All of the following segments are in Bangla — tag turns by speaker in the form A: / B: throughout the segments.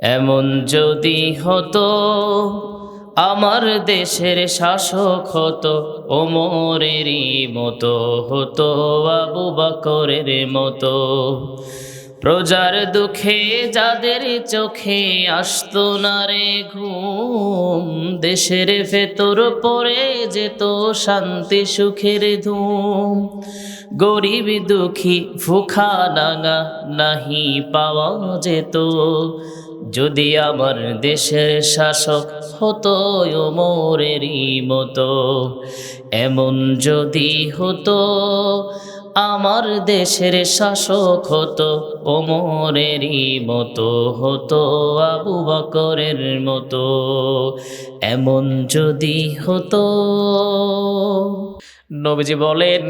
A: এমন যদি হতো আমার দেশের শাসক হতো ওমরেরই মতো হতো আবু বকরের মতো। প্রজার দুঃখে যাদের চোখে আসতো না রে ঘুম, দেশের ভেতর পড়ে যেত শান্তি সুখের ধুম। গরিব দুঃখী ভুখা নাঙা নাহি পাওয়া যেত যদি আমার দেশের শাসক হতো ওমরেরই মতো। এমন যদি হতো আমার দেশের শাসক হতো ওমরেরই মতো হতো আবু বকরের মতো। এমন যদি হতো। নবীজি বলেন,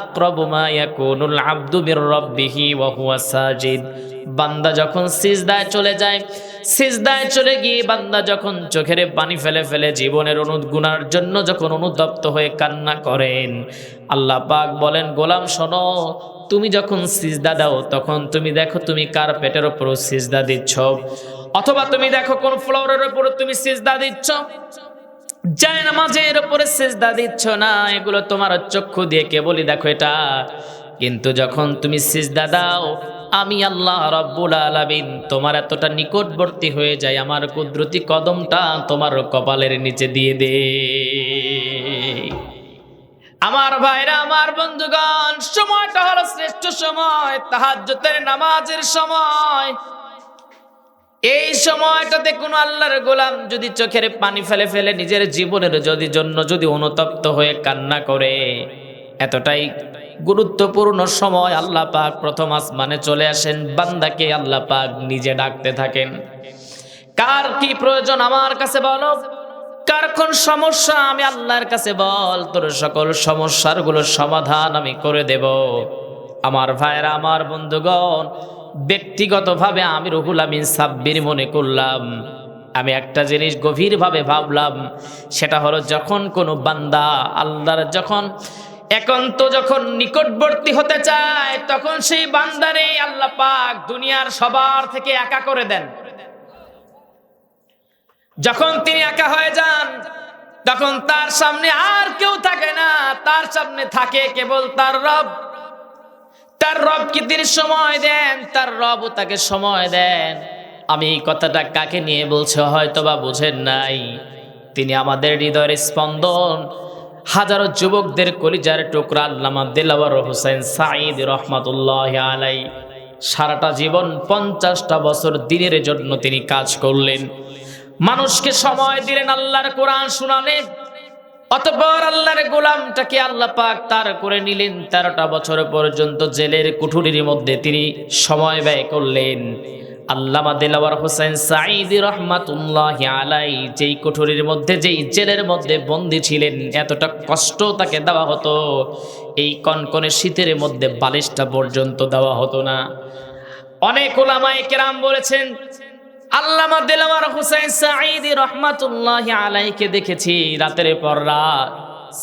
A: আকরাবু মা ইয়াকুনুল আবদু মির রাব্বিহি ওয়া হুয়া সাজিদ। বান্দা যখন সিজদায় চলে যায়, সিজদায় চলে গিয়ে বান্দা যখন চোখের পানি ফেলে ফেলে জীবনের গুনার জন্য যখন অনুতপ্ত হয়ে কান্না করেন, আল্লাহ পাক বলেন, গোলাম শোনো, তুমি যখন সিজদা দাও তখন তুমি দেখো তুমি কার্পেটের উপর সিজদা দিচ্ছ, অথবা তুমি দেখো কোন ফ্লোরের উপর তুমি সিজদা দিচ্ছ, জায়নামাজের উপরে সিজদা দিচ্ছ না, এগুলো তোমার চক্ষু দিয়ে কেবলই দেখো এটা। কিন্তু যখন তুমি সিজদা দাও, আমি আল্লাহ রাব্বুল আলামিন তোমার এতটা নিকটবর্তী হয়ে যায়, আমার কুদরতি কদমটা তোমার কপালের নিচে দিয়ে দে। আমার ভাইরা, আমার বন্ধুগণ, সময়টা হলো শ্রেষ্ঠ সময়, তাহাজ্জুদের নামাজের সময়। এই সময়টাতে কোন আল্লাহর গোলাম যদি চোখের পানি ফেলে ফেলে নিজের জীবনের যদি অনুতপ্ত হয়ে কান্না করে, এতটাই গুরুত্বপূর্ণ সময়, আল্লাহ পাক প্রথম আসমানে চলে আসেন, বান্দাকে আল্লাহ পাক নিজে ডাকতে থাকেন। কার কি প্রয়োজন আমার কাছে বলো, কার কোন সমস্যা আমি আল্লাহর কাছে বল, তোর সকল সমস্যার গুলোর সমাধান আমি করে দেব। আমার ভাইরা, আমার বন্ধুগণ, ব্যক্তিগতভাবে আমি রুহুল আমিন সাব্বির মনে করলাম, আমি একটা জিনিস গভীরভাবে ভাবলাম, সেটা হলো যখন কোনো বান্দা আল্লাহর যখন নিকটবর্তী হতে চায়, তখন সেই বান্দারে আল্লাহ পাক দুনিয়ার সবার থেকে একা করে দেন। যখন তিনি একা হয়ে যান, তখন তার সামনে আর কেউ থাকে না, তার সামনে থাকে কেবল তার রব। তার রবকে তিনি সময় দেন, তার রবও তাকে সময় দেন। আমি এই কথাটা কাকে নিয়ে বলছি হয়তোবা বুঝেন নাই। তিনি আমাদের হৃদয়ের স্পন্দন, হাজারো যুবকদের কলিজার টুকরা আল্লামা দিলওয়ার হোসেন সাঈদ রহমাতুল্লাহি আলাইহি সারাটা জীবন 50টা বছর দিনের জন্য তিনি কাজ করলেন, মানুষকে সময় দিলেন, আল্লাহর কোরআন শোনালেন। অতঃপর আল্লাহর গোলামটাকে আল্লাহ পাক তার করে নিলেন, 13টা বছর পর্যন্ত জেলের কুঠুরির মধ্যে তিনি সময় ব্যয় করলেন। আল্লামা দিলওয়ার হোসেন সাঈদ রহমাতুল্লাহি আলাইহি যেই কুঠুরির মধ্যে, যেই জেলের মধ্যে বন্দী ছিলেন, এতটা কষ্ট তাকে দেওয়া হতো, এই কনকনে শীতের মধ্যে বালিশটা পর্যন্ত দেওয়া হতো না। অনেক উলামায়ে কেরাম বলেছেন, আল্লামা দিলওয়ার হোসেন সাঈদ রহমাতুল্লাহি আলাইহিকে দেখেছি রাতের পর রাত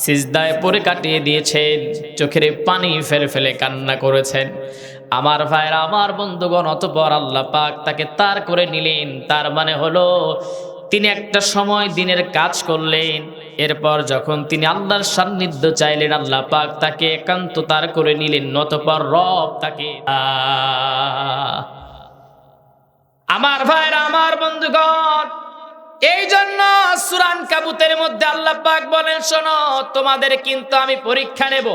A: সিজদায় পড়ে কাটিয়ে দিয়েছেন, চোখের পানি ফেলে ফেলে কান্না করেছেন। আমার ভাইরা, আমার বন্ধুগণ, অতঃপর আল্লাহ পাক তাকে তার করে নিলেন। তার মানে হলো তিনি একটা সময় দিনের কাজ করলেন, এরপর যখন তিনি আল্লাহর সান্নিধ্য চাইলেন, আল্লাহ পাক তাকে একান্ত তার করে নিলেন। অতঃপর রব তাকে আমার ভাইরা, আমার বন্ধুগণ, এই জন্য সূরা আনকাবুতের মধ্যে আল্লাহ পাক বলেন, শোনো, তোমাদের কিন্তু আমি পরীক্ষা নেব।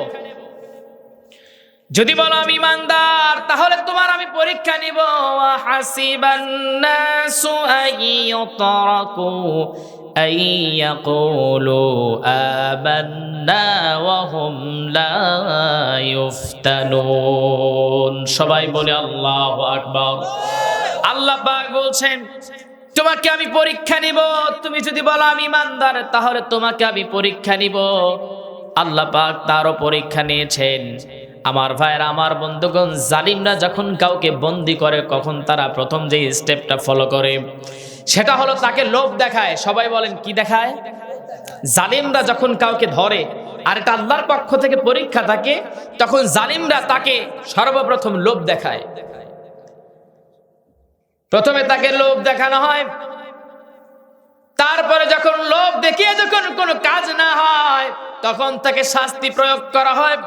A: যদি বলো আমি ইমানদার, তাহলে তোমার আমি পরীক্ষা নিব। হাসিবান নাসু আইয়ুতরাকু আইয়াকুলু আমান্না ওয়া হুম লা ইফতানুন। সবাই বলে আল্লাহু আকবার। আল্লাহ পাক বলছেন, তোমাকে আমি পরীক্ষা নিব। তুমি যদি বলো আমি ইমানদার, তাহলে তোমাকে আমি পরীক্ষা নিব। আল্লাহ পাক তারও পরীক্ষা নিয়েছেন। আমার ভাইরা, আমার বন্ধুগণ, জালিমরা যখন কাউকে বন্দী করে, কখন তারা প্রথম যে স্টেপটা ফলো করে, সেটা হলো তাকে লোভ দেখায়। সবাই বলেন, কি দেখায়? জালিমরা যখন কাউকে ধরে, আর এটা আল্লাহর পক্ষ থেকে পরীক্ষা থাকে, তখন জালিমরা তাকে সর্বপ্রথম লোভ দেখায়। প্রথমে তাকে লোভ দেখানো হয়, তারপরে যখন লোভ দেখিয়ে যখন কোনো কাজ না হয় তখন তাকে শাস্তি প্রয়োগ করা হয়।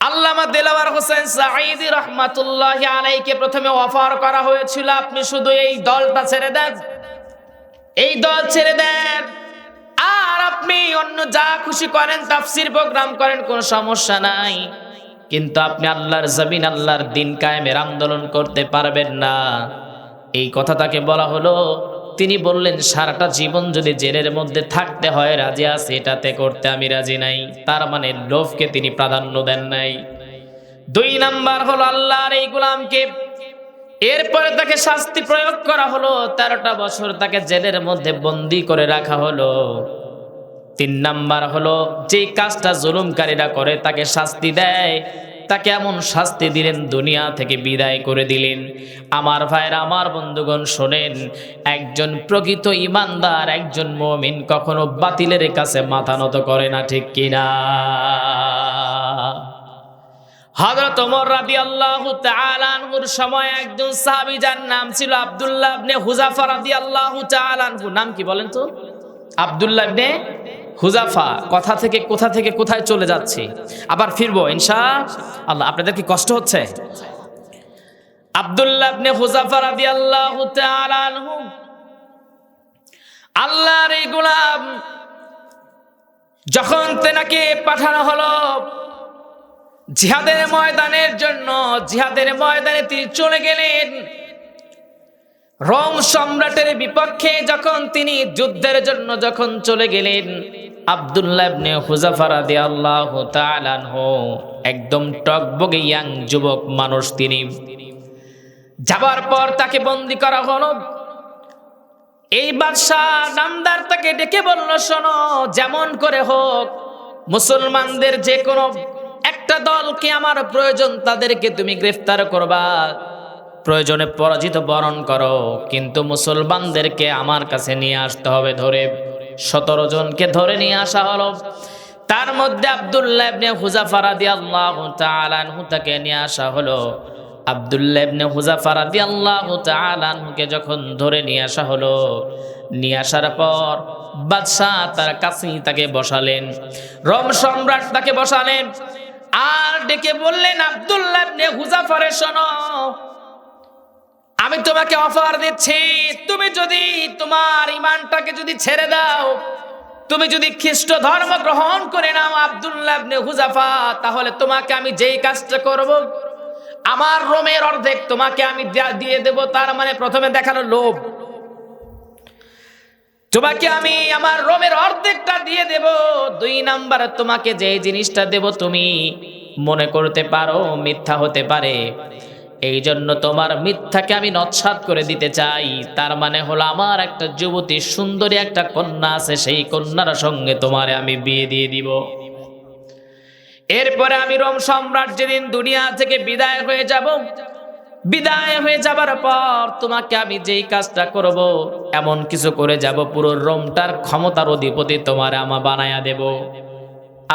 A: আল্লামা দেলাওয়ার হোসেন সাঈদী রাহমাতুল্লাহি আলাইহিকে প্রথমে অফার করা হয়েছিল, আপনি শুধু এই দলটা ছেড়ে দেন, এই দল ছেড়ে দেন, আর আপনি অন্য যা খুশি করেন, তাফসীর প্রোগ্রাম করেন, কোনো সমস্যা নাই, কিন্তু আপনি আল্লাহর জমিন, আল্লাহর দ্বীন কায়েমের আন্দোলন করতে পারবেন না। এই কথা তাকে বলা হলো। তিনি বললেন, সারাটা জীবন যদি জেলের মধ্যে থাকতে হয় রাজি আছে, এটাতে করতে আমি রাজি নাই। তার মানে লোভকে তিনি প্রাধান্য দেন নাই। 2 নাম্বার হলো আল্লাহর এই গোলামকে, এরপরে তাকে শাস্তি প্রয়োগ করা হলো, 13টা বছর তাকে জেলের মধ্যে বন্দী করে রাখা হলো। 3 নাম্বার হলো, যেই কাজটা জুলুমকারীরা করে তাকে শাস্তি দেয়, তাকে এমন শাস্তি দিলেন, দুনিয়া থেকে বিদায় করে দিলেন। আমার ভাইরা, আমার বন্ধুগণ শোনেন, একজন প্রকৃত ইমানদার, একজন মুমিন কখনো বাতিলের কাছে মাথা নত করে না, ঠিক কিনা? হযরত ওমর রাদিয়াল্লাহু তাআলা আনহুর সময় একজন সাহাবী, যার নাম ছিল আব্দুল্লাহ ইবনে হুযাফা রাদিয়াল্লাহু তাআলা আনহু। নাম কি বলেন তো? আব্দুল্লাহ ইবনে হুযাফা। কোথা থেকে কোথায় চলে যাচ্ছে, আবার ফিরবো ইনশাআল্লাহ। আপনাদের কি কষ্ট হচ্ছে? আব্দুল্লাহ ইবনে হুযাফা রাদিয়াল্লাহু তাআলা আনহু আল্লাহর এই গোলাম, যখন তেনাকে পাঠানো হলো জিহাদের ময়দানের জন্য, জিহাদের ময়দানে তিনি চলে গেলেন। রোম সম্রাটের বিপক্ষে যখন তিনি যুদ্ধের জন্য যখন চলে গেলেন, আব্দুল্লাহ ইবনে হুযাফা রাদিয়াল্লাহু তাআলা আনহু একদম টকবগে ইয়াং যুবক মানুষ। তিনি যাবার পর তাকে বন্দী করা হলো। এই বাদশা নামদার তাকে ডেকে বলল, শোনো, যেমন করে হোক মুসলমানদের যে কোনো একটা দলকে আমার প্রয়োজন, তাদেরকে তুমি গ্রেফতার করবা, প্রয়োজনে পরাজিত বরণ করো, কিন্তু মুসলমানদেরকে আমার কাছে নিয়ে আসতে হবে। ধরে 17 জনকে ধরে নিয়ে আসা হলো। তার মধ্যে আব্দুল্লাহ ইবনে হুযাফা রাদিয়াল্লাহু তাআলা আনহু তাকে নিয়ে আসা হলো। আব্দুল্লাহ ইবনে হুযাফা রাদিয়াল্লাহু তাআলা আনহুকে যখন ধরে নিয়ে আসা হলো, নিয়ে আসার পর বাদশাহ তার কাছেই তাকে বসালেন, রোম সম্রাট তাকে বসালেন, আর ডেকে বললেন, আব্দুল্লাহ ইবনে হুযাফা রে, শোনো, আমি তোমাকে অফার দিচ্ছি, তুমি যদি তোমার ঈমানটাকে যদি ছেড়ে দাও, তুমি যদি খ্রিস্ট ধর্ম গ্রহণ করে নাও আব্দুল্লাহ ইবনে হুযাফা, তাহলে তোমাকে আমি যেই কাজটা করব, আমার রোমের অর্ধেক তোমাকে আমি দিয়ে দেব। তার মানে প্রথমে দেখালো লোভ, তোমাকে আমি আমার রোমের অর্ধেকটা দিয়ে দেব। 2 নাম্বারে তোমাকে যে জিনিসটা দেব তুমি মনে করতে পারো মিথ্যা হতে পারে, এই জন্য তোমার মিথ্যাকে আমি নস্যাৎ করে দিতে চাই। তার মানে হলো, আমার একটা যুবতী সুন্দরী একটা কন্যা আছে, সেই কন্যার সঙ্গে তোমারে আমি বিয়ে দিয়ে দিব। এরপরে আমি রোম সম্রাট যেদিন দুনিয়া থেকে বিদায় হয়ে যাব, বিদায় হয়ে যাবার পর তোমাকে আমি যেই কাজটা করব, এমন কিছু করে যাব, পুরো রোমটার ক্ষমতার অধিপতি তোমার আমা বানায়া দেব।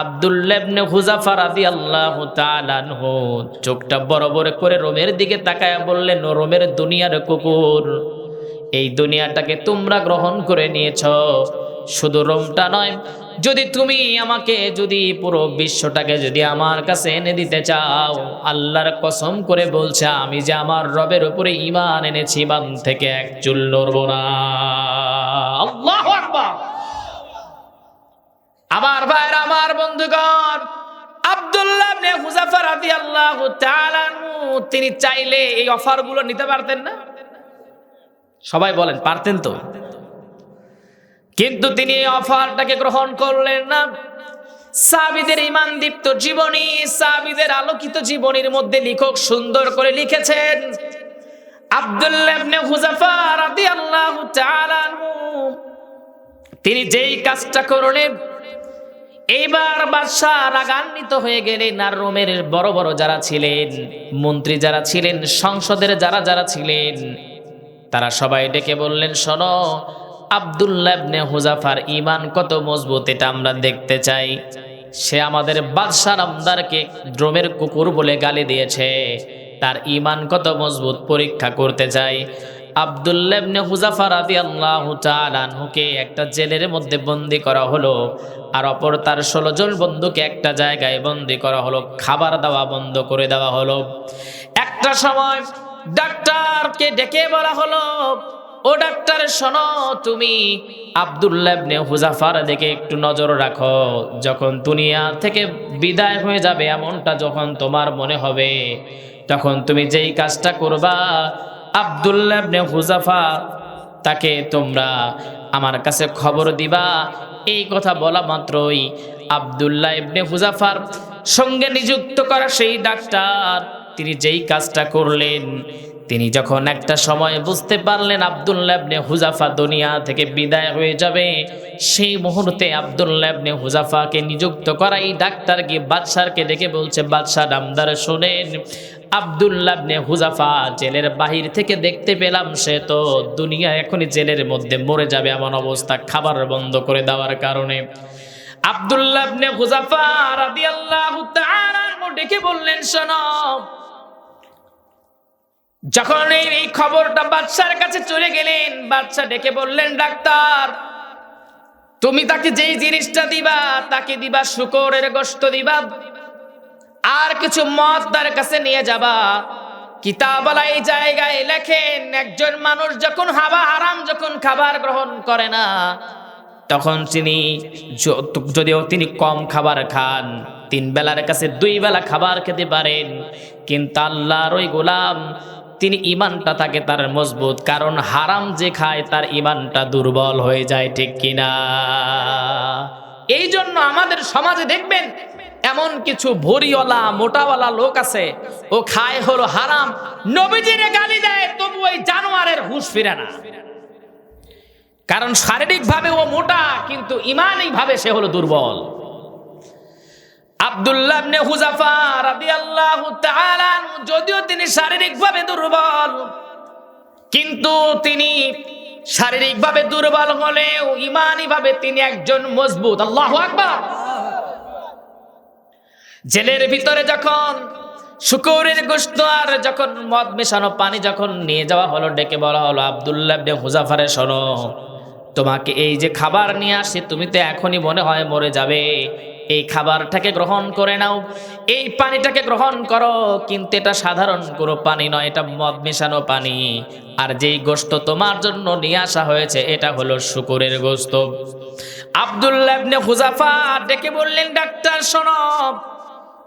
A: আব্দুল্লাহ ইবনে হুযাফা রাদিয়াল্লাহু তাআলা আনহু চোখটা বড় বড় করে রোমের দিকে তাকায়া বললেন, ও রোমের দুনিয়ার কুকুর, এই দুনিয়াটাকে তোমরা গ্রহণ করে নিয়েছ, শুধু রোমটা নয়, যদি তুমি আমাকে যদি পুরো বিশ্বটাকে যদি আমার কাছে এনে দিতে চাও, আল্লাহর কসম করে বলছে, আমি যে আমার রবের উপরে ঈমান এনেছি, ঈমান থেকে এক চুল নড়ব না। আল্লাহু আকবার। আমার ভাইরা, আমার বন্ধুগণ, আব্দুল্লাহ ইবনে হুযাফা রাদিয়াল্লাহু তাআলা আনহু তিনি চাইলে এই অফারগুলো নিতে পারতেন না? সবাই বলেন, পারতেন তো? কিন্তু তিনি এই অফারটাকে গ্রহণ করলেন না। সাহাবীদের ঈমানদীপ্ত জীবনী, সাহাবীদের আলোকিত জীবনীর মধ্যে লেখক সুন্দর করে লিখেছেন, আব্দুল্লাহ ইবনে হুযাফা রাদিয়াল্লাহু তাআলা আনহু তিনি যেই কাজটা করলেন, এইবার বাদশা রাগান্বিত হয়ে গেলেন। আর রোমের বড় বড় যারা ছিলেন, মন্ত্রী যারা ছিলেন, সংসদের যারা ছিলেন, তারা সবাই ডেকে বললেন, শোনো, আব্দুল্লাহ ইবনে হুযাফার ঈমান কত মজবুত এটা আমরা দেখতে চাই। সে আমাদের বাদশা নামদারকে ড্রোমের কুকুর বলে গালি দিয়েছে, তার ঈমান কত মজবুত পরীক্ষা করতে চাই। আব্দুল্লাহ ইবনে হুযাফা রাদিয়াল্লাহু তাআলা আনহুকে একটা জেলের মধ্যে বন্দী করা হলো, আর অপর তার 16 জন বন্ধুকে একটা জায়গায় বন্দী করা হলো, খাবার দেওয়া বন্ধ করে দেওয়া হলো। একটা সময় ডাক্তারকে ডেকে বলা হলো, ও ডাক্তার শোনো, তুমি আব্দুল্লাহ ইবনে হুযাফার দিকে একটু নজর রাখো, যখন দুনিয়া থেকে বিদায় হয়ে যাবে এমনটা যখন তোমার মনে হবে, তখন তুমি যেই কাজটা করবা, আব্দুল্লাহ ইবনে হুযাফা তাকে তোমরা আমার কাছে খবর দিবা। এই কথা বলা মাত্রই আব্দুল্লাহ ইবনে হুযাফার সঙ্গে নিযুক্ত করা সেই ডাক্তার তিনি যেই কাজটা করলেন, তিনি যখন একটা সময় বুঝতে পারলেন আব্দুল্লাহ ইবনে হুযাফা দুনিয়া থেকে বিদায় হয়ে যাবে, সেই মুহূর্তে আব্দুল্লাহ ইবনে হুযাফাকে নিযুক্ত করা এই ডাক্তার গিয়ে বাদশাকে ডেকে বলছে, বাদশা নামদার শোনেন, আব্দুল্লাহ ইবনে হুযাফা জেলের বাহির থেকে দেখতে পেলাম সে তো দুনিয়া এখনই জেলের মধ্যে মরে যাবে এমন অবস্থা, খাবার বন্ধ করে দেওয়ার কারণে। আব্দুল্লাহ ইবনে হুযাফা রাদিয়াল্লাহু তাআলা ডেকে বললেন, শোনো, যখন এই খবরটা বাদশার কাছে চলে গেলেন, বাদশা ডেকে বললেন, ডাক্তার তুমি তাকে যেই জিনিসটা দিবা, তাকে দিবা শুকরের গোশত দিবা, আর কিছু মদ তার কাছে নিয়ে যাবা। কিতাবওয়ালা এই জায়গায় লেখেন, একজন মানুষ যখন হারাম যখন খাবার গ্রহণ করে না, তখন তিনি যদিও তিনি কম খাবার খান, 3 বেলার কাছে 2 বেলা খাবার খেতে পারেন, কিন্তু আল্লাহর ওই গোলাম তিনি ঈমানটা থাকে তার মজবুত, কারণ হারাম যে খায় তার ঈমানটা দুর্বল হয়ে যায়, ঠিক কিনা? এই জন্য আমাদের সমাজে দেখবেন এমন কিছু ভরিওয়ালা মোটাওয়ালা লোক আছে, ও খায় হলো হারাম, নবীজিরে গালি দেয়, তবু ওই জানোয়ারের হুঁশ ফিরে না, কারণ শারীরিক ভাবে ও মোটা, কিন্তু ঈমানিক ভাবে সে হলো দুর্বল। আব্দুল্লাহ ইবনে হুযাফা রাদিয়াল্লাহু তাআলা যদিও তিনি শারীরিকভাবে দুর্বল, কিন্তু তিনি শারীরিকভাবে দুর্বল হলেও ঈমানিভাবে তিনি একজন মজবুত। আল্লাহু আকবার। জেলের ভিতরে যখন শুকরের গোশত আর যখন মদ মেশানো পানি যখন নিয়ে যাওয়া হলো, ডেকে বলা হলো, আব্দুল্লাহ ইবনে হুযাফারে শোনো, তোমাকে এই যে খাবার নিয়ে আসে, তুমি তো এখনই মনে হয় মরে যাবে, এই খাবারটাকে গ্রহণ করে নাও, এই পানিটাকে গ্রহণ করো, কিন্তু এটা সাধারণ কোনো পানি নয়, এটা মদ মেশানো পানি, আর যেই গোশত তোমার জন্য নিয়ে আসা হয়েছে এটা হলো শুকরের গোশত। আব্দুল্লাহ ইবনে হুযাফা ডেকে বললেন, ডাক্তার শোনো,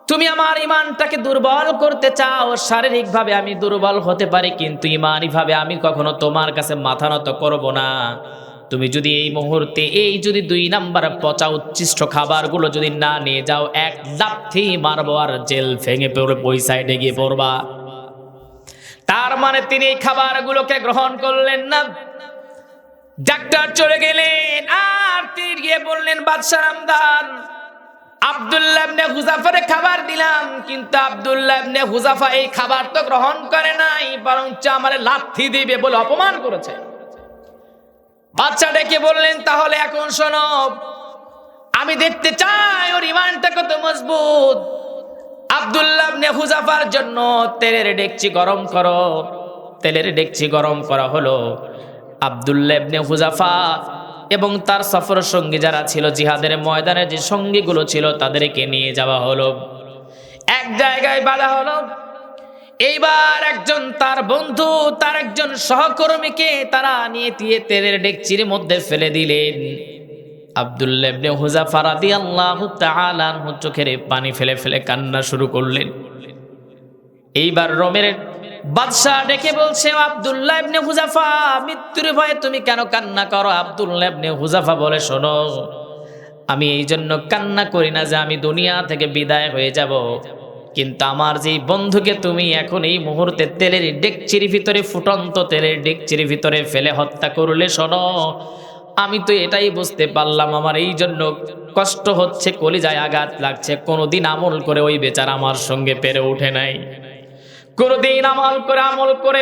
A: তুমি আমার ঈমানটাকে দুর্বল করতে চাও, শারীরিকভাবে আমি দুর্বল হতে পারি, কিন্তু ঈমানিভাবে আমি কখনো তোমার কাছে মাথা নত করব না। তুমি যদি এই মুহূর্তে এই যদি 2 নাম্বার পচা উচ্ছিষ্ট খাবারগুলো যদি না নিয়ে যাও, এক লাথি মারবো আর জেল ভেঙে পড়ে ওই সাইডে গিয়ে পড়বা। তার মানে তিনি এই খাবারগুলোকে গ্রহণ করলেন না। ডাক্তার চলে গেলেন, আর তিনি গিয়ে বললেন, বাদশা নামদার, আব্দুল্লাহ ইবনে হুযাফারে খাবার দিলাম, কিন্তু আব্দুল্লাহ ইবনে হুযাফা এই খাবার তো গ্রহণ করে নাই, বরঞ্চ আমারে লাথি দিবে বলে অপমান করেছে। বাচ্চা ডেকে বললেন, তাহলে এখন শোনো, আমি দেখতে চাই ওর ঈমানটা কত মজবুত। আব্দুল্লাহ ইবনে হুযাফার জন্য তেলের ডেকচি গরম করো। তেলের ডেকচি গরম করা হলো। আব্দুল্লাহ ইবনে হুযাফা এবং তার সফর সঙ্গী যারা ছিল, জিহাদের ময়দানে যে সঙ্গীগুলো ছিল, তাদেরকে নিয়ে যাওয়া হলো, এক জায়গায় বাঁধা হলো। এইবার একজন তার বন্ধু, তার একজন সহকর্মীকে তারা নিয়ে তেলের ডেকচির মধ্যে ফেলে দিলেন। আব্দুল্লাহ ইবনে হুযাফা রাদিয়াল্লাহু তাআলা আনহু চোখের পানি ফেলে ফেলে কান্না শুরু করলেন। এইবার রোমের বাদশা ডেকে বলছে, আব্দুল্লাহ ইবনে হুযাফা, মৃত্যুর ভয়ে তুমি কেন কান্না করো? আব্দুল্লাহ ইবনে হুযাফা বলে, শোনো, আমি এই জন্য কান্না করি না যে আমি দুনিয়া থেকে বিদায় হয়ে যাব, কিন্তু আমার যেই বন্ধুকে তুমি এখন এই মুহূর্তে তেলের ডেকচির ভিতরে, ফুটন্ত তেলের ডেকচির ভিতরে ফেলে হত্যা করলে, শোনো, আমি তো এটাই বুঝতে পারলাম, আমার এই জন্য কষ্ট হচ্ছে, কলিজায় আঘাত লাগছে। কোনোদিন আমল করে ওই বেচারা আমার সঙ্গে পেরে উঠে নাই, কোনোদিন আমল করে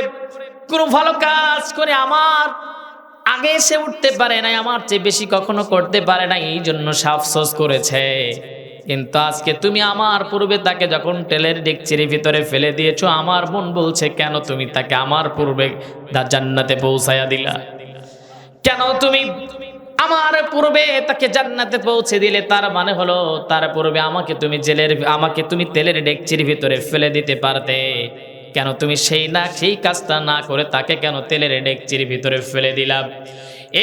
A: কোনো ভালো কাজ করে আমার আগে এসে উঠতে পারে নাই, আমার চেয়ে বেশি কখনো করতে পারে না, এই জন্য সে আফসোস করেছে। কিন্তু আজকে তুমি আমার পূর্বে তাকে যখন তেলের ডেকচির ভিতরে ফেলে দিয়েছো, আমার মন বলছে কেন তুমি তাকে আমার পূর্বে জান্নাতে পৌঁছায়া দিলা, কেন তুমি আমার পূর্বে তাকে জান্নাতে পৌঁছে দিলে। তার মানে হলো তার পূর্বে আমাকে তুমি তেলের ডেকচির ভিতরে ফেলে দিতে পারতে, কেন তুমি সেই কাজটা না করে তাকে কেন তেলের ডেকচির ভিতরে ফেলে দিলাম।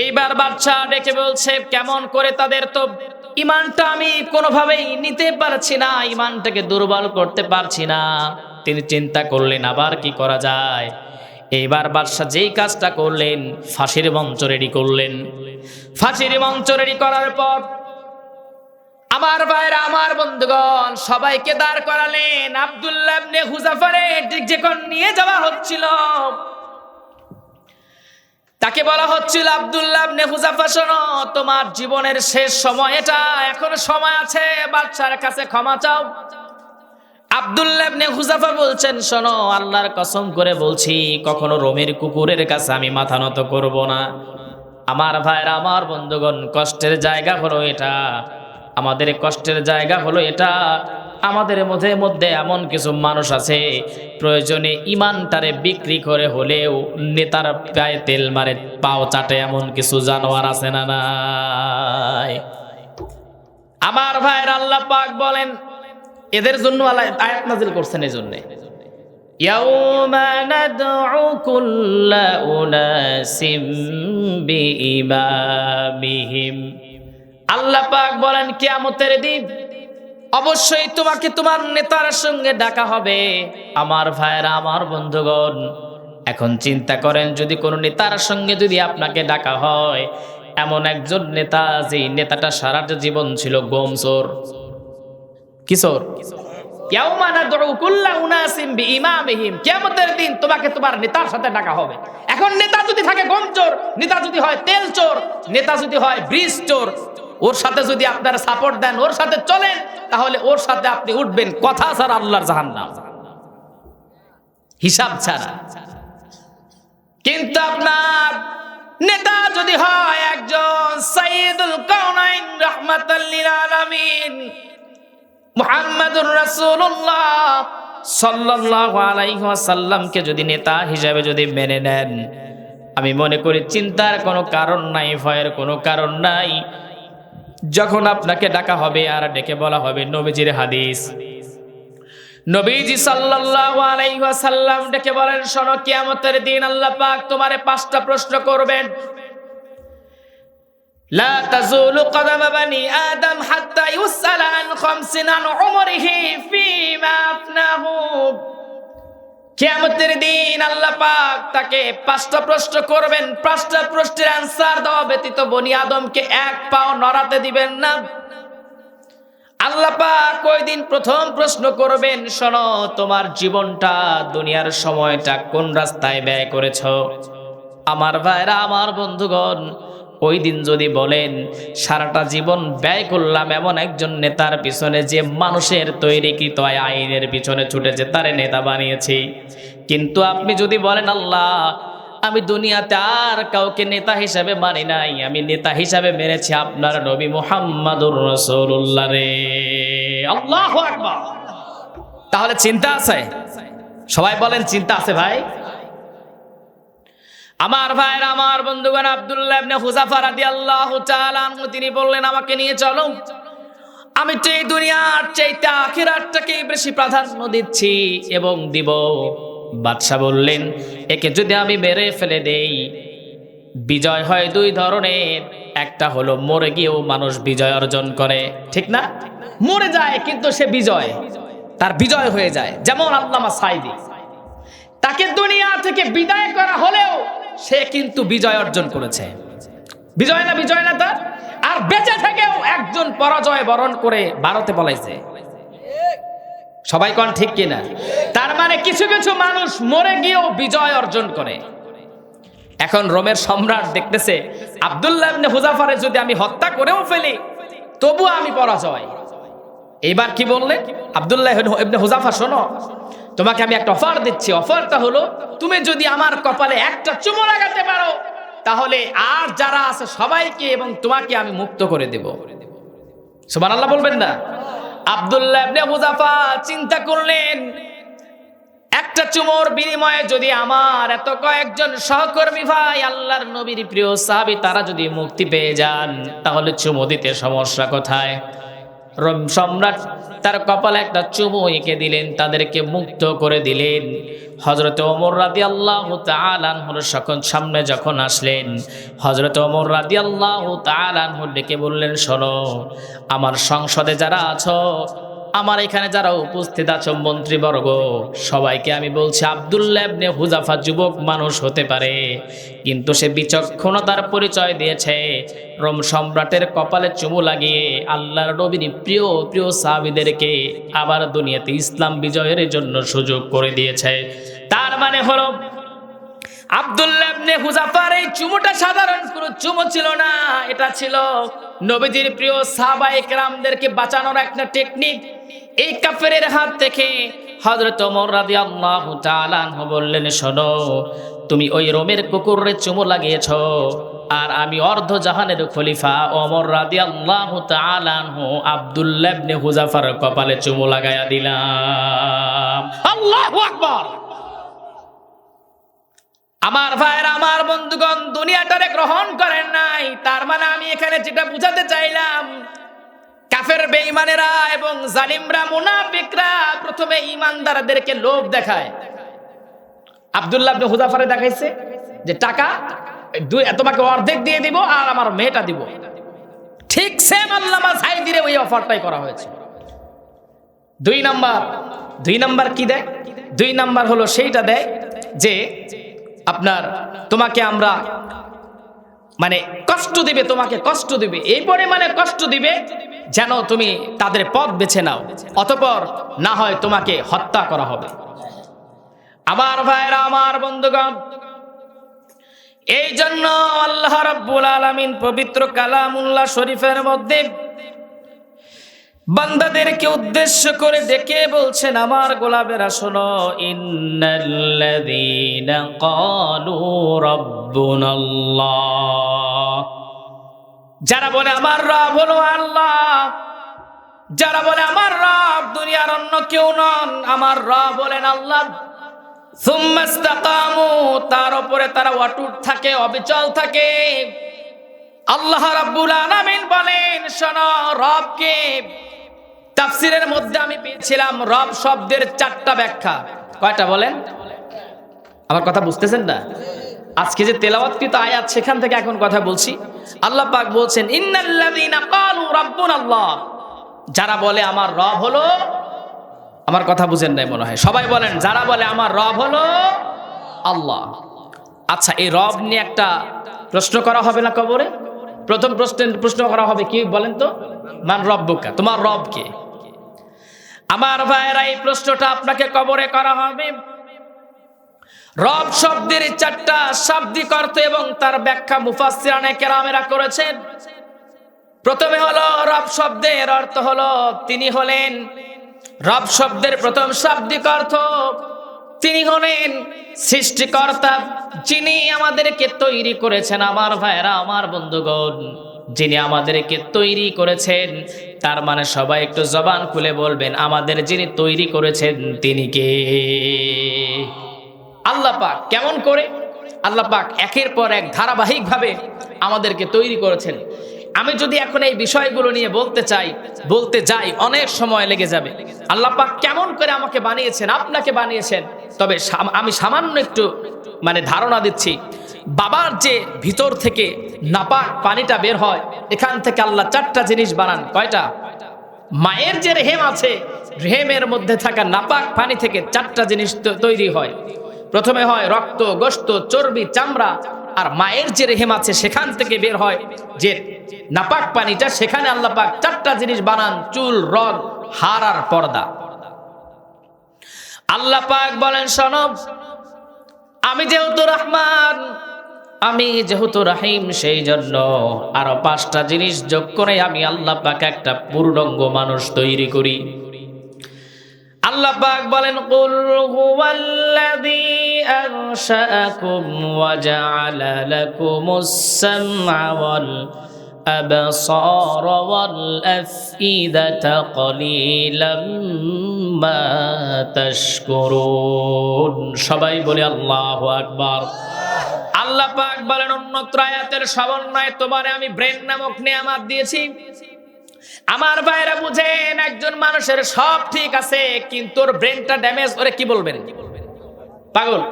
A: এইবার বাদশা ডেকে বলছে, কেমন করে, তাদের তো ইমানটা আমি কোনোভাবেই নিতে পারছি না, ইমানটাকে দুর্বল করতে পারছি না। তিনি চিন্তা করলেন আবার কি করা যায়। এইবার বাদশাহ যেই কাজটা করলেন, ফাঁসির মঞ্চ রেডি করলেন। ফাঁসির মঞ্চ রেডি করার পর আমার ভাইরা, আমার বন্ধুগণ, সবাইকে দাঁড় করালেন। আব্দুল্লাহ ইবনে হুযাফারে যখন নিয়ে যাওয়া হচ্ছিল, তাকে বলা হচ্ছিল, আব্দুল্লাহ ইবনে হুযাফা শোনো, তোমার জীবনের শেষ সময় এটা, এখনো সময় আছে, বাদশার কাছে ক্ষমা চাও। আব্দুল্লাহ ইবনে হুযাফা বলছেন, শোনো, আল্লাহর কসম করে বলছি, কখনো রোমের কুকুরের কাছে আমি মাথা নত করব না। আমার ভাইরা, আমার বন্ধুগণ, কষ্টের জায়গা হলো এটা, আমাদের কষ্টের জায়গা হলো এটা। আমাদের মধ্যে এমন কিছু মানুষ আছে, প্রয়োজনে ইমানটারে বিক্রি করে হলেও নেতার পায়ে তেল মারে, পাও চাটে, এমন কিছু জানোয়ার আছে না নাই? আমার ভাইরা, আল্লাহ পাক বলেন, এদের জন্য আল্লাহ আয়াত নাযিল করছেন। এই জন্য ইয়াউমা নাদউ কুল্লা উনাসিম বিইমামিহিম, আল্লাহ পাক বলেন কিয়ামতের দিন অবশ্যই তোমাকে তোমার নেতার সঙ্গে ডাকা হবে। আমার ভাইরা, আমার বন্ধুগণ, এখন চিন্তা করেন, যদি কোনো নেতার সঙ্গে যদি আপনাকে ডাকা হয়, এমন একজন নেতা, যে নেতাটা সারাটা জীবন ছিল গোমচোর, কিশোর। ইয়াউমা নাদউ কুল্লা উনাসিম বিইমামিহিম, কিয়ামতের দিন তোমাকে তোমার নেতার সাথে ডাকা হবে। এখন নেতা যদি থাকে গোমচোর, নেতা যদি হয় তেল চোর, নেতা যদি হয় ব্রিজ চোর, ওর সাথে যদি আপনারা সাপোর্ট দেন, ওর সাথে চলেন, তাহলে ওর সাথে আপনি উঠবেন কথা ছাড়া আল্লাহর জাহান্নাম, হিসাব ছাড়া। কিন্তু আপনার নেতা যদি হয় একজন সাইয়্যিদুল কাউনাইন রাহমাতাল লিল আলামিন মুহাম্মাদুর রাসূলুল্লাহ সাল্লাল্লাহু আলাইহি ওয়াসাল্লামকে যদি নেতা হিসেবে যদি মেনে নেন, আমি মনে করি চিন্তার কোনো কারণ নাই, ভয়ের কোনো কারণ নাই। যখন আপনাকে ডাকা হবে আর ডেকে বলা হবে নবীজির হাদিস, নবীজি সাল্লাল্লাহু আলাইহি ওয়াসাল্লাম ডেকে বলেন, শোনো, কিয়ামতের দিন আল্লাহ পাক তোমারে 5টা প্রশ্ন করবেন। লা তাযুলু কদামা বানি আদম হাত্তা ইউসালা আন খামসিন আন উমরিহি ফীমা আফনাহু। কিয়ামতের দিন আল্লাহ পাক তাকে 5টা প্রশ্ন করবেন, 5টা প্রশ্নের অ্যানসার দেওয়া ব্যতীত বনি আদমকে এক পাও নড়াতে দিবেন না। আল্লাহ পাক ওই দিন প্রথম প্রশ্ন করবেন, শোনো, তোমার জীবনটা, দুনিয়ার সময়টা কোন রাস্তায় ব্যয় করেছো? আমার ভাইরা, আমার বন্ধুগণ, ওই দিন যদি বলেন সারাটা জীবন ব্যয় করলাম এমন একজন নেতার পিছনে, যে মানুষের তৈরিকৃত আইনের পিছনে ছুটেছে, তারে নেতা বানিয়েছি। কিন্তু আপনি যদি বলেন, আল্লাহ, আমি দুনিয়াতে আর কাউকে নেতা হিসাবে মানি নাই, আমি নেতা হিসাবে মেনেছি আপনার নবী মুহাম্মাদুর রাসূলুল্লাহ রে। আল্লাহু আকবার। তাহলে চিন্তা আছে? সবাই বলেন চিন্তা আছে ভাই। আমার ভাইরা, আমার বন্ধুগণ, আব্দুল্লাহ ইবনে হুযাফা রাদিয়াল্লাহু তাআলা আনহু তিনি বললেন, আমাকে নিয়ে চলো, আমি তো এই দুনিয়ার চাইতে আখিরাতটাকে বেশি প্রাধান্য দিচ্ছি এবং দিব। বাদশা বললেন, একে যদি আমি মেরে ফেলে দেই, বিজয় হয় 2 ধরনের। একটা হলো মরে গিয়েও মানুষ বিজয় অর্জন করে, ঠিক না? মরে যায় কিন্তু সে বিজয়, তার বিজয় হয়ে যায়। যেমন আল্লামা সাঈদী, তাকে দুনিয়া থেকে বিদায় করা হলেও সে কিন্তু বিজয় অর্জন করেছে। বিজয় না তার? আর বেঁচে থেকেও একজন পরাজয় বরণ করে ভারতে পলাইছে। সবাই কোন ঠিক কিনা? তার মানে কিছু কিছু মানুষ মরে গিয়েও বিজয় অর্জন করে। এখন রোমের সম্রাট দেখতেছে, আব্দুল্লাহ ইবনে হুযাফারে যদি আমি হত্যা করেও ফেলি, তবু আমি পরাজয়। এইবার কি বললেন? আব্দুল্লাহ ইবনে হুযাফা, শোনো, তোমাকে আমি একটা অফার দিচ্ছি। অফারটা হলো, তুমি যদি আমার কপালে একটা চুমু লাগাতে পারো, তাহলে আর যারা আছে সবাইকে এবং তোমাকে আমি মুক্ত করে দেব। সুবহানাল্লাহ বলবেন না? আব্দুল্লাহ ইবনে হুযাফা চিন্তা করলেন, একটা চুমোর বিনিময়ে যদি আমার এত কয়েকজন সহকর্মী ভাই আল্লাহর নবীর প্রিয় সাহাবী তারা যদি মুক্তি পেয়ে যান, তাহলে চুমো দিতে সমস্যা কোথায়? রোম সম্রাট তার কপালে একটা চুমু এঁকে দিলেন, তাদেরকে মুক্ত করে দিলেন। হযরত ওমর রাদিয়াল্লাহু তাআলা আনহুর সামনে যখন আসলেন, হযরত ওমর রাদিয়াল্লাহু তাআলা আনহু ডেকে বললেন, শোনো, আমার সংসদে যারা আছো, আমার এখানে যারা উপস্থিত আছো মন্ত্রীবর্গ, সবাইকে আমি বলছি, আব্দুল্লাহ ইবনে হুযাফা যুবক মানুষ হতে পারে, কিন্তু সে বিচক্ষণতার পরিচয় দিয়েছে। রোম সম্রাটের কপালে চুমু লাগিয়ে আল্লাহর নবীর প্রিয় প্রিয় সাহাবীদেরকে আবার দুনিয়াতে ইসলাম বিজয়ের জন্য সুযোগ করে দিয়েছে। তার মানে হলো আব্দুল্লাহ ইবনে হুযাফার এই চুমুটা সাধারণ কোনো চুমু ছিল না, এটা ছিল নবীজির প্রিয় সাহাবায়ে কেরামদেরকে বাঁচানোর একটা টেকনিক। এই কাফেরের হাত থেকে হযরত ওমর রাদিয়াল্লাহু তাআলা আনহু বললেন, শোনো, তুমি ওই রোমের কুকুরে চুমু লাগিয়েছো, আর আমি অর্ধ জাহানের খলিফা ওমর রাদিয়াল্লাহু তাআলা আনহু আব্দুল্লাহ ইবনে হুযাফার কপালে চুমু লাগায়া দিলাম। আল্লাহু আকবার। আমার ভাইয়েরা, আমার বন্ধুগণ, দুনিয়াটারে গ্রহণ করেন নাই। তার মানে আমি এখানে যেটা বুঝাতে চাইলাম, কাফের বেঈমানেরা এবং জালিমরা মুনাফিকরা প্রথমে ঈমানদারদেরকে লোভ দেখায়। আব্দুল্লাহ ইবনে হুযাফারে দেখাইছে যে টাকা তোমাকে অর্ধেক দিয়ে দিব আর আমার মেয়েটা দিব। ঠিক সেম আল্লামা সাইদিরে ওই অফারটাই করা হয়েছে। দুই নাম্বার কি দেয়? দুই নাম্বার হলো সেইটা দেয় যে আপনার তোমাকে আমরা মানে কষ্ট দিবে, তোমাকে কষ্ট দিবে, এই পরিমাণে কষ্ট দিবে যেন তুমি তাদের পথ বেছে নাও, অতঃপর না হয় তোমাকে হত্যা করা হবে। আমার ভাইরা, আমার বন্ধুগণ, এই জন্য আল্লাহ রাব্বুল আলামিন পবিত্র কালামুল্লাহ শরীফের মধ্যে বান্দাদেরকে উদ্দেশ্য করে ডেকে বলছেন, আমার গোলামেরা শোনো, ইন্নাল্লাযীনা ক্বালু রাব্বুনাল্লাহ, যারা বলে আমার রব হলো আল্লাহ, যারা বলে আমার রব দুনিয়ার অন্য কেউ নন, আমার রব বলেন আল্লাহ, সুম্মা ইসতাকামু, তার উপরে তারা অটুট থাকে, অবিচল থাকে। আল্লাহ রাব্বুল আলামিন বলেন, শোনো, রবকে তাফসীরের মধ্যে আমি পেয়েছিলাম রব শব্দের 4টা ব্যাখ্যা। কয়টা বলেন? আমার কথা বুঝতেছেন না? আজকে যে তেলাওয়াতকৃত আয়াত সেখান থেকে এখন কথা বলছি। আল্লাহ পাক বলছেন, ইন্নাল্লাযীনা ক্বালু রাব্বুনাল্লাহ, যারা বলে আমার রব হলো, আমার কথা বুঝেন নাই মনে হয়, সবাই বলেন, যারা বলে আমার রব হলো আল্লাহ। আচ্ছা, এই রব নিয়ে একটা প্রশ্ন করা হবে না কবরে? প্রথম প্রশ্ন করা হবে কি বলেন তো? মান রব্বুকা, তোমার রব কে? আমার ভাইয়েরা, এই প্রশ্নটা আপনাকে কবরে করা হবে। রব শব্দের 4টা শাব্দিক অর্থ এবং তার ব্যাখ্যা মুফাসসিরানে কেরামেরা করেছেন। প্রথমে হলো রব শব্দের অর্থ হলো তিনি হলেন, রব শব্দের প্রথম শাব্দিক অর্থ তিনি হলেন সৃষ্টিকর্তা, যিনি আমাদেরকে তৈরি করেছেন। আমার ভাইয়েরা, আমার বন্ধুগণ, যিনি আমাদেরকে তৈরি করেছেন, তার মানে সবাই একটু জবান খুলে বলবেন, আমাদের যিনি তৈরি করেছেন তিনি কে? আল্লাহ পাক। কেমন করে? আল্লাহ পাক একের পর এক ধারাবাহিকভাবে আমাদেরকে তৈরি করেছেন। আমি যদি এখন এই বিষয়গুলো নিয়ে বলতে যাই অনেক সময় লেগে যাবে। আল্লাহ পাক কেমন করে আমাকে বানিয়েছেন, আপনাকে বানিয়েছেন, তবে আমি সামান্য একটু ধারণা দিচ্ছি। বাবার যে ভিতর থেকে নাপাক পানিটা বের হয়, এখান থেকে আল্লাহ 4টা জিনিস বানান। কয়টা? মায়ের যে রেহেম আছে, রেহেমের মধ্যে থাকা নাপাক পানি থেকে 4টা জিনিস তৈরি হয়। প্রথমে হয় রক্ত, গোশত, চর্বি, চামড়া, আর মায়ের যে রেহেম আছে সেখান থেকে বের হয় যে নাপাক পানিটা, সেখানে আল্লাহ পাক 4টা জিনিস বানান, চুল, রগ, হাড় আর পর্দা। আল্লাহ পাক বলেন, শোনো, আমি যেহেতু রহমান, আমি যেহেতু রহিম, সেই জন্য আরো 5টা জিনিস যোগ করে আমি আল্লাহ পাক একটা পূর্ণাঙ্গ মানুষ তৈরি করি। আল্লাহ পাক বলেন, কুল হুয়াল্লাযী আনশাআকুম ওয়া জাআলা লাকুমুস সামআ ওয়াল الأبصار والأفئدة قليلا ما تشكرون সবাই বলে আল্লাহু আকবার। আল্লাহ পাক বলেন অন্যত্র আয়াতের সমন্বয়ে তোমারে আমি ব্রেন নামক নিয়ামত দিয়েছি। আমার ভাইরা বুঝেন, একজন মানুষের সব ঠিক আছে কিন্তু ওর ব্রেনটা ড্যামেজ, ওরে কি বলবেন? পাগল।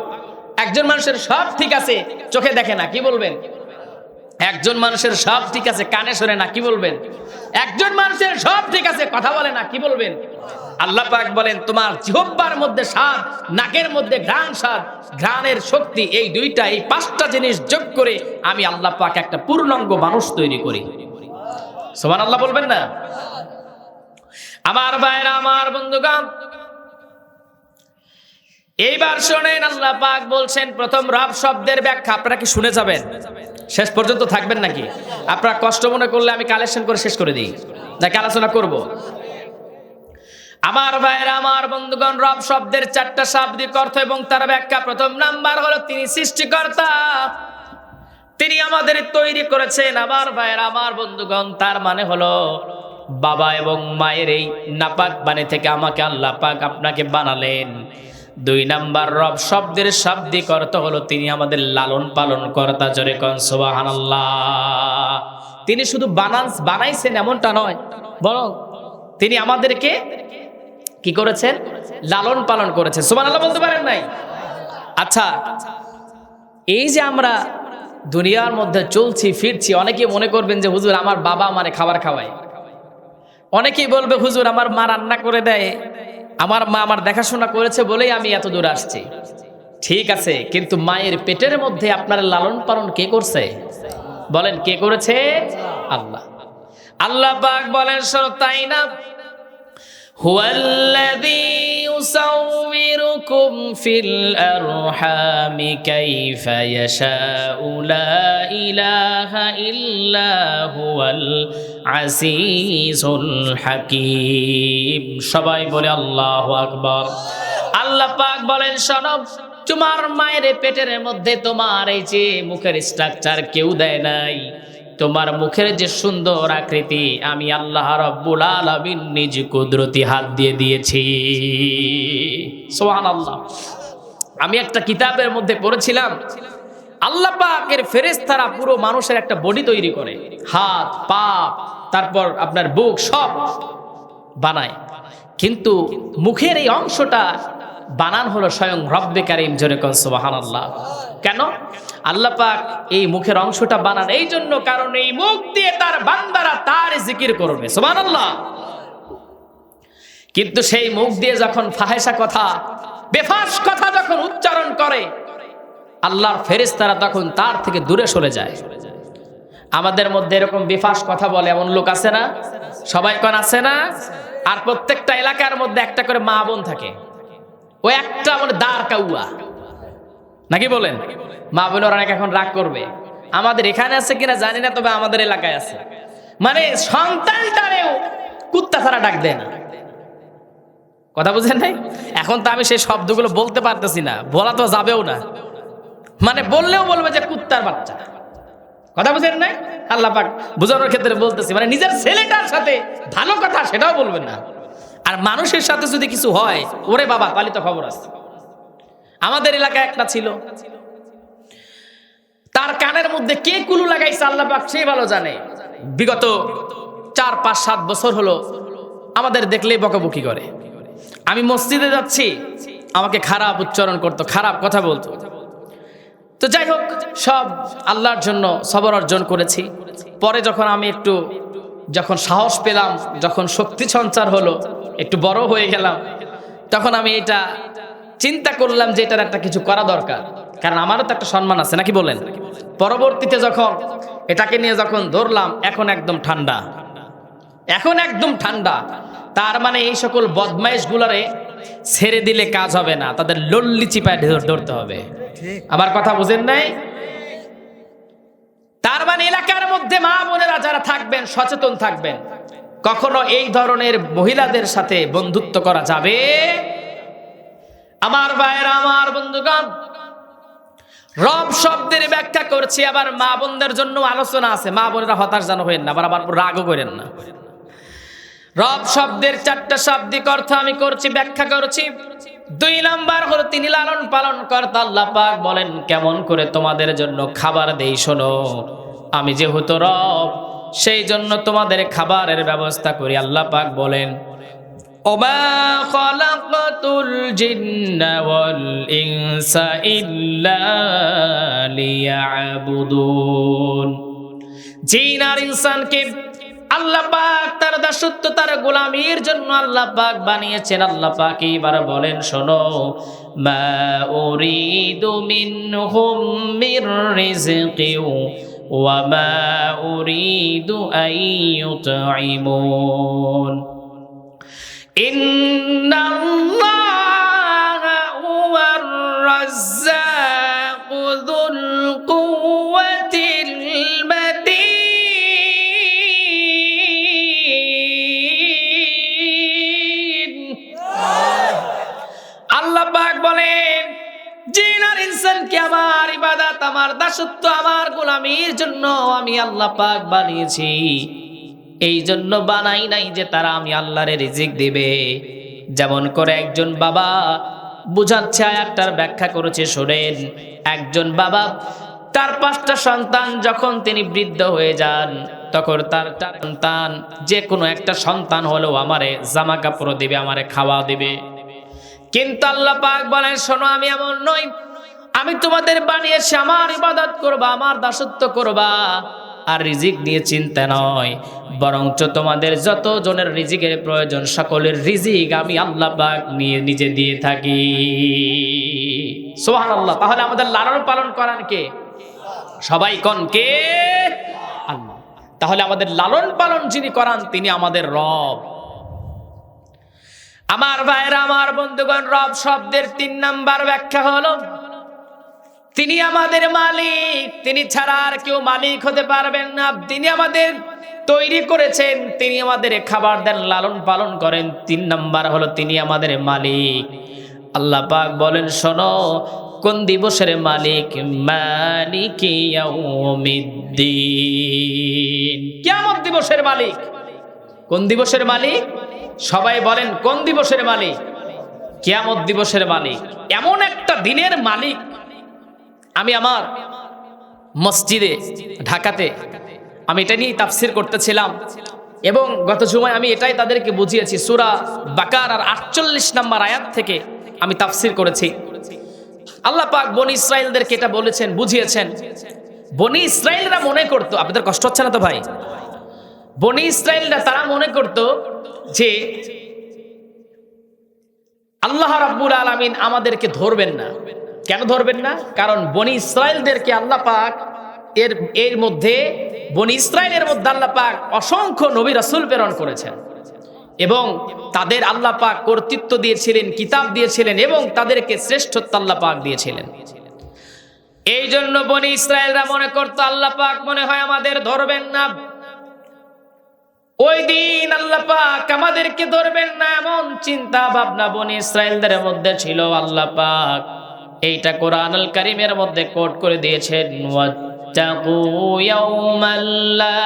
A: একজন মানুষের সব ঠিক আছে, চোখে দেখে না, কি বলবেন? একজন মানুষের সব ঠিক আছে, কানে শোনে না, কি বলবেন? একজন মানুষের সব ঠিক আছে, কথা বলে না, কি বলবেন? আল্লাহ পাক বলেন তোমার জিহ্বার মধ্যে স্বাদ, নাকের মধ্যে ঘ্রাণ, স্বাদ ঘ্রাণের শক্তি, এই দুইটা, এই পাঁচটা জিনিস যোগ করে আমি আল্লাহ পাক একটা পূর্ণাঙ্গ মানুষ তৈরি করি। সুবহানাল্লাহ বলবেন না? আমার ভাইরা, আমার বন্ধুগণ, এইবার শোনেন, আল্লাহ পাক বলছেন প্রথম রব শব্দের ব্যাখ্যা। আপনারা কি শুনে যাবেন? শেষ পর্যন্ত থাকবেন নাকি? আপনারা কষ্ট মনে করলে আমি কালেকশন করে শেষ করে দিই, নাকি আলোচনা করব? আমার ভাইরা, আমার বন্ধুগণ, রব শব্দের চারটা শাব্দিক অর্থ এবং তার ব্যাখ্যা। প্রথম নাম্বার হলো তিনি সৃষ্টিকর্তা, তিনি আমাদের তৈরি করেছেন। আমার ভাইরা, আমার বন্ধুগণ, তার মানে হলো বাবা এবং মায়ের এই নাপাক বাণী থেকে আমাকে আল্লাহ পাক আপনাকে বানালেন। দুই নাম্বার রব শব্দের শাব্দিক অর্থ হলো তিনি আমাদের লালন পালন কর্তা। জোরে কোন সুবহানাল্লাহ। তিনি শুধু বানাইছেন এমনটা নয়, বরং তিনি আমাদেরকে কি করেছেন? লালন পালন করেছেন। সুবহানাল্লাহ বলতে পারেন নাই? আচ্ছা, এই যে আমরা দুনিয়ার মধ্যে চলছি ফিরছি, অনেকে মনে করবেন যে হুজুর আমার বাবা আমারে খাবার খাওয়ায়। অনেকেই বলবে হুজুর আমার মা রান্না করে দেয়, আমার মা আমার দেখাশোনা করেছে বলেই আমি এত দূর আসছি। ঠিক আছে, কিন্তু মায়ের পেটের মধ্যে আপনার লালন পালন কে করছে? বলেন, কে করেছে? আল্লাহ। আল্লাহ পাক বলেন শোনো, তাই না? হুয়াল্লাযী ইউসাউবিরুকুম ফিল আরহামি কাইফা ইয়াশাউ লা ইলাহা ইল্লা হুয়াল আজিজুল হাকীম। সবাই বলে আল্লাহু আকবার। আল্লাহ পাক বলেন শোনো, তোমার মায়ের পেটের মধ্যে তোমার এই যে মুখের স্ট্রাকচার কেউ দেয় নাই, তোমার মুখের যে সুন্দর আকৃতি আমি আল্লাহ রাব্বুল আলামিন নিজ কুদরতি হাত দিয়ে দিয়েছি। সুবহানাল্লাহ। আমি একটা কিতাবের মধ্যে পড়েছিলাম, আল্লাহ পাকের ফেরেশতারা পুরো মানুষের একটা বডি তৈরি করে, হাত পা তারপর আপনার বুক সব বানায়, কিন্তু মুখের এই অংশটা বানান হলো স্বয়ং রব্বে কারীম। জোরে কোন সুবহানাল্লাহ। কেন আল্লাহ পাক এই মুখের অংশটা বানান? এই জন্য, কারণ এই মুখ দিয়ে তার বান্দারা তার জিকির করবে। সুবহানাল্লাহ। কিন্তু সেই মুখ দিয়ে যখন ফাহেসা কথা, বেফাস কথা যখন উচ্চারণ করে, আল্লাহর ফেরেশতারা তখন তার থেকে দূরে সরে যায়। আমাদের মধ্যে এরকম বেফাস কথা বলে এমন লোক আছে না? সবাই কোন আছে না? আর প্রত্যেকটা এলাকার মধ্যে একটা করে মা বোন থাকে, ও একটা মানে দাঁড় কাউয়া, নাকি বলেন? মা বোনের অনেক এখন রাগ করবে, আমাদের এখানে আছে কিনা জানি না, তবে আমাদের এলাকায় আছে। মানে সন্তানটারেও কুত্তা ছাড়া ডাক দেয় না। কথা বুঝেন নাই? এখন তো আমি সেই শব্দগুলো বলতে পারতেছি না, বলা তো যাবেও না, মানে বললেও বলবে যে কুত্তার বাচ্চা। কথা বুঝেন নাই? আল্লাহ পাক বোঝানোর ক্ষেত্রে বলতেছি, মানে নিজের ছেলেটার সাথে ভালো কথা সেটাও বলবেন না। আর মানুষের সাথে যদি কিছু হয়, ওরে বাবা তাহলে তো খবর আছে। আমাদের এলাকায় একটা ছিল, তার কানের মধ্যে কে কুলু লাগাইছে আল্লাহ পাক সে ভালো জানে। বিগত 4, 5, 7 বছর হলো আমাদের দেখলেই বকাবকি করে। আমি মসজিদে যাচ্ছি, আমাকে খারাপ উচ্চারণ করতো, খারাপ কথা বলতো। তো যাই হোক, সব আল্লাহর জন্য সবর অর্জন করেছি। পরে যখন আমি যখন সাহস পেলাম, যখন শক্তি সঞ্চার হলো, একটু বড় হয়ে গেলাম, তখন আমি এটা চিন্তা করলাম যে এটার একটা কিছু করা দরকার, কারণ আমারও তো একটা সম্মান আছে, নাকি বলেন? পরবর্তীতে যখন এটাকে নিয়ে যখন ধরলাম, এখন একদম ঠান্ডা, এখন একদম ঠান্ডা। তার মানে এই সকল বদমাইশ গুলারে ছেড়ে দিলে কাজ হবে না, তাদের লল্লি চিপায় ধরতে হবে। আমার কথা বুঝেন নাই? তার মানে এলাকার মধ্যে মা বোনেরা যারা থাকবেন সচেতন থাকবেন, কখনো এই ধরনের মহিলাদের সাথে বন্ধুত্ব করা যাবে? আমার ভাইয়েরা, আমার বন্ধুগণ, রব শব্দের ব্যাখ্যা করছি, আবার মা বোনদের জন্য আলোচনা আছে, মা বোনেরা হতাশ যেন হইেন না, আবার রাগও করেন না। রব শব্দের 4টা শাব্দিক অর্থ আমি করছি, ব্যাখ্যা করছি। 2 নাম্বার হলো তিনি লালন পালন কর্তা। আল্লাহ পাক বলেন কেমন করে তোমাদের জন্য খাবার দেই শোনো, আমি যেহেতু রব সেই জন্য তোমাদের খাবারের ব্যবস্থা করি। আল্লাহ পাক বলেন ওমা খালাকাতুল জিন্না ওয়াল ইনসা ইল্লা লিয়াবুদুন। জিন আর ইনসানকে আল্লাহ পাক তার দাসত্ব তার গোলামির জন্য আল্লাহ পাক বানিয়েছেন। আল্লাহ পাক এবার বলেন শোনো, মা উরিদু মিনহুম মির রিজকিউ ওয়া মা উরিদু আইয়ুতঈমুন ইন্নাল্লাহা হুয়ার রাজ্জাকু যুল কুওয়াতিল মাতিন। আল্লাহ পাক বলেন জিন আর ইনসানকে আমার ইবাদত, আমার দাসত্ব, আমার গোলামির জন্য আমি আল্লাহ পাক বানিয়েছি। এই জন্য বানাই নাই যে তারা আমি আল্লাহর রিজিক দিবে। যেমন করে একজন বাবা বুঝাচ্ছে, আয়াতটার ব্যাখ্যা করেছে শোনেন। একজন বাবা তার 5টা সন্তান, যখন তিনি বৃদ্ধ হয়ে যান তখন তার সন্তান যে কোনো একটা সন্তান হলেও আমারে জামা কাপড় দিবে, আমারে খাওয়া দিবে। কিন্তু আল্লাহ পাক বলেন শোনো, আমি এমন নই, আমি তোমাদের বানিয়েছি আমার ইবাদত করবা, আমার দাসত্ব করবা, আর রিজিক নিয়ে চিন্তা নয়, বরঞ্চ তোমাদের যত জনের রিজিকের প্রয়োজন সকলের রিজিক আমি আল্লাহ পাক নিয়ে নিজে দিয়ে থাকি। সুবহানাল্লাহ। তাহলে আমাদের লালন পালন করার কে? সবাই কোন কে? আল্লাহ। তাহলে আমাদের লালন পালন যিনি করান তিনি আমাদের রব। আমার ভাইরা, আমার বন্ধুগণ, রব শব্দের 3 নাম্বার ব্যাখ্যা হলো তিনি আমাদের মালিক, তিনি ছাড়া আর কেউ মালিক হতে পারবেন না। তিনি আমাদের তৈরি করেছেন, তিনি আমাদের খাবার দেন, লালন পালন করেন। 3 নাম্বার হলো তিনি আমাদের মালিক। আল্লাহ পাক বলেন শোনো, কোন দিবসের মালিক? মালিকি ইয়াউমিদ্দিন, কিয়ামত দিবসের মালিক। কোন দিবসের মালিক? সবাই বলেন কোন দিবসের মালিক? কিয়ামত দিবসের মালিক। এমন একটা দিনের মালিক। আমি আমার মসজিদে ঢাকাতে আমি এটা নিয়ে তাফসির করতেছিলাম, এবং গত জুমায় আমি এটাই তাদেরকে বুঝিয়েছি। সূরা বাকারার 48 নম্বর আয়াত থেকে আমি তাফসির করেছি। আল্লাহ পাক বনি ইসরাইলদেরকে এটা বলেছেন, বুঝিয়েছেন। বনি ইসরাইলরা মনে করতো, আপনাদের কষ্ট হচ্ছে না তো ভাই? বনি ইসরাইলরা তারা মনে করতো যে আল্লাহ রাব্বুল আলামিন আমাদেরকে ধরবেন না। কেন ধরবেন না? কারণ বনি ইসরাইলদেরকে আল্লাহ পাক এর মধ্যে বনি ইসরাইলের মধ্যে আল্লাহ পাক অসংখ্য নবী রাসূল প্রেরণ করেছেন, এবং তাদের আল্লাহ পাক কর্তৃত্ব দিয়েছিলেন, কিতাব দিয়েছিলেন, এবং তাদেরকে শ্রেষ্ঠত্ব আল্লাহ পাক দিয়েছিলেন। এই জন্য বনি ইসরাইলরা মনে করতো আল্লাহ পাক মনে হয় আমাদের ধরবেন না। ওই দিন আল্লাহ পাক আমাদেরকে ধরবেন না, এমন চিন্তা ভাবনা বনি ইসরাইলদের মধ্যে ছিল। আল্লাহ পাক এইটা কোরআনুল কারীমের মধ্যে কোট করে দিয়েছেন, ওয়াত্তাকু ইয়াওমাল লা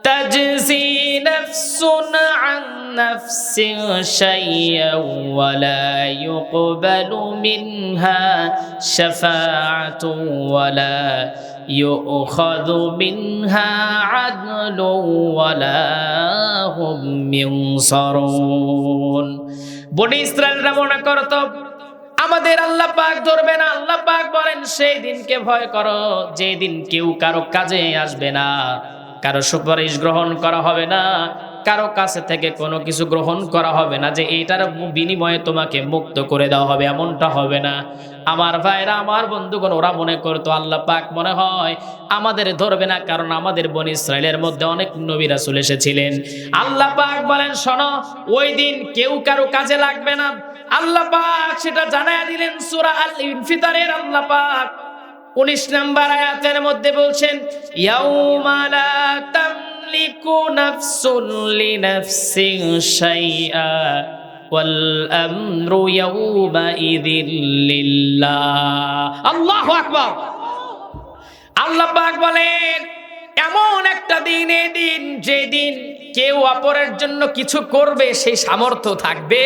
A: তাজজি নাফসুন আন নাফসিন শাইয়্যান ওয়া লা ইউকবালু মিনহা শাফাআতুন ওয়া লা ইউখাযু মিনহা আদলুন ওয়া লা হুম ইউনসারুন। বনি ইসরাইলরা মনে করত আমাদের আল্লাহ পাক ধরবে না। আল্লাহ পাক বলেন সেই দিনকে ভয় করো, যে দিন কেউ কারো কাজে আসবে না, কারো সুপারিশ গ্রহণ করা হবে না, কারো কাছে থেকে কোনো কিছু গ্রহণ করা হবে না যে এইটার বিনিময়ে তোমাকে মুক্ত করে দেওয়া হবে, এমনটা হবে না। আমার ভাইরা, আমার বন্ধুগণ, ওরা মনে করতো আল্লাহ পাক মনে হয় আমাদের ধরবে না, কারণ আমাদের বনি ইসরাইলের মধ্যে অনেক নবী রাসূল এসেছিলেন। আল্লাহ পাক বলেন শোনো, ওই দিন কেউ কারো কাজে লাগবে না। আল্লাহ পাক সেটা জানায় দিলেন সূরা আল ইনফিতারের আল্লাহ পাক 19 নম্বর আয়াতের মধ্যে বলছেন, ইয়াউমা লা তামলিকু নাফসুন লিনাফসিন শাইআ ওয়াল আমরু ইয়াউমাইযিল লিল্লাহ। আল্লাহু আকবার। আল্লাহ পাক বলেন এমন একটা দিন, এই দিন যেদিন কেউ অপরের জন্য কিছু করবে সেই সামর্থ্য থাকবে